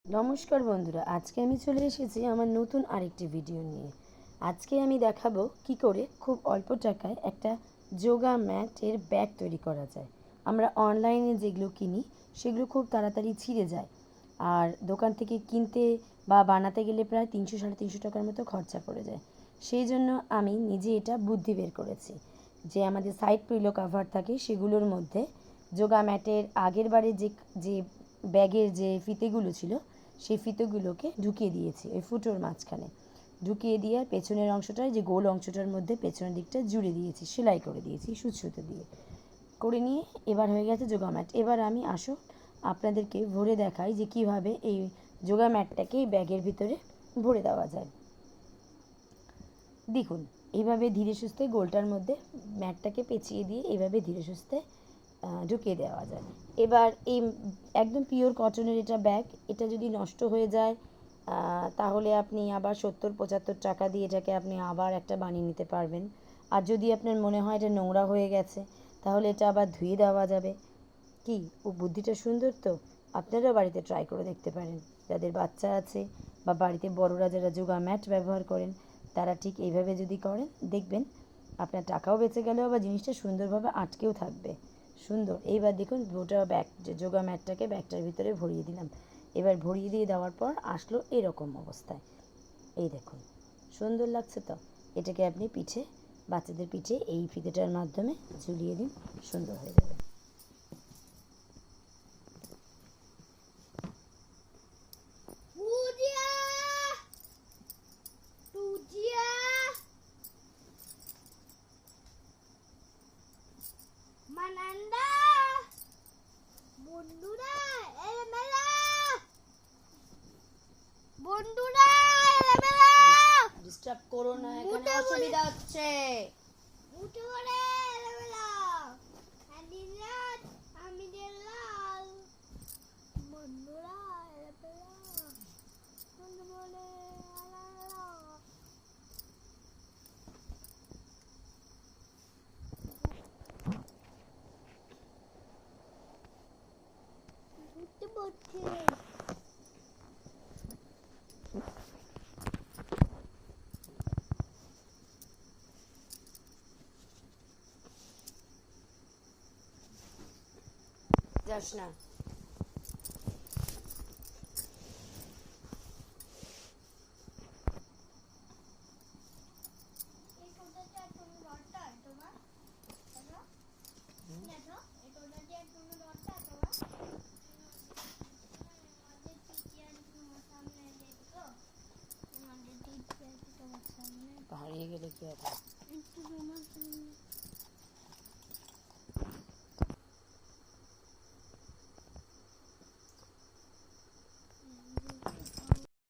नमस्कार बंधुरा आज के आमी चले एसेছি আমার নতুন আরেকটি ভিডিও নিয়ে। আজকে আমি দেখাবো কি করে খুব অল্প টাকায় একটা যোগা ম্যাটের ব্যাগ তৈরি করা যায়। আমরা অনলাইনে যেগুলো কিনি সেগুলো খুব তাড়াতাড়ি ছিঁড়ে যায়, আর দোকান থেকে কিনতে বা বানাতে গেলে প্রায় 300-350 টাকার মতো খরচা পড়ে যায়। সেই জন্য আমি নিজে এটা বুদ্ধি বের করেছি যে আমাদের সাইড পিলো কভার থাকে সেগুলোর মধ্যে যোগা ম্যাটের আগের বারে যে ব্যাগের যে ফিতেগুলো ছিল সেই ফিতেগুলোকে ঢুকিয়ে দিয়েছি ওই ফুটোর মাঝখানে। ঢুকিয়ে দিয়ে পেছনের অংশটায় যে গোল অংশটার মধ্যে পেছনের দিকটা জুড়ে দিয়েছি, সেলাই করে দিয়েছি সুতো দিয়ে করে নিয়ে। এবার হয়ে গেছে যোগা ম্যাট। এবার আমি আসো আপনাদেরকে ভরে দেখাই যে কীভাবে এই যোগা ম্যাটটাকে এই ব্যাগের ভিতরে ভরে দেওয়া যায়। দেখুন এইভাবে ধীরে সুস্থে গোলটার মধ্যে ম্যাটটাকে পেঁচিয়ে দিয়ে এইভাবে ধীরে সুস্থে ঢুকিয়ে দেওয়া যায়। এবার এই একদম পিওর কটনের এটা ব্যাগ, এটা যদি নষ্ট হয়ে যায় তাহলে আপনি আবার 70-75 টাকা দিয়ে এটাকে আপনি আবার একটা বানিয়ে নিতে পারবেন। আর যদি আপনার মনে হয় এটা নোংরা হয়ে গেছে তাহলে এটা আবার ধুয়ে দেওয়া যাবে। কি ও বুদ্ধিটা সুন্দর তো, আপনারাও বাড়িতে ট্রাই করে দেখতে পারেন। যাদের বাচ্চা আছে বা বাড়িতে বড়রা যারা যোগা ম্যাট ব্যবহার করেন তারা ঠিক এইভাবে যদি করেন দেখবেন আপনার টাকাও বেঁচে গেল, আবার জিনিসটা সুন্দরভাবে আটকেও থাকবে। সুন্দর। এইবার দেখুন গোটা ব্যাগ যে যোগা ম্যাটটাকে ব্যাগটার ভিতরে ভরিয়ে দিলাম। এবার ভরিয়ে দিয়ে দেওয়ার পর আসলো এরকম অবস্থায়। এই দেখুন সুন্দর লাগছে তো। এটাকে আপনি পিঠে বাচ্চাদের পিঠে এই ফিতেটার মাধ্যমে ঝুলিয়ে দিন, সুন্দর হয়ে যাবে। মানান্দা বন্ধুরা এলেমেলা বন্ধুরা এলেমেলা ডিস্টার্ব করো না, এখানে অসুবিধা হচ্ছে। উঠে পড়ে এলেমেলা আদিনাথ আমি দিলাল বন্ধুরা এলেমেলা বন্ধু বলে আলালা উঠতে পড়ছে। যাস না। হারিয়ে গেলে কি হবে?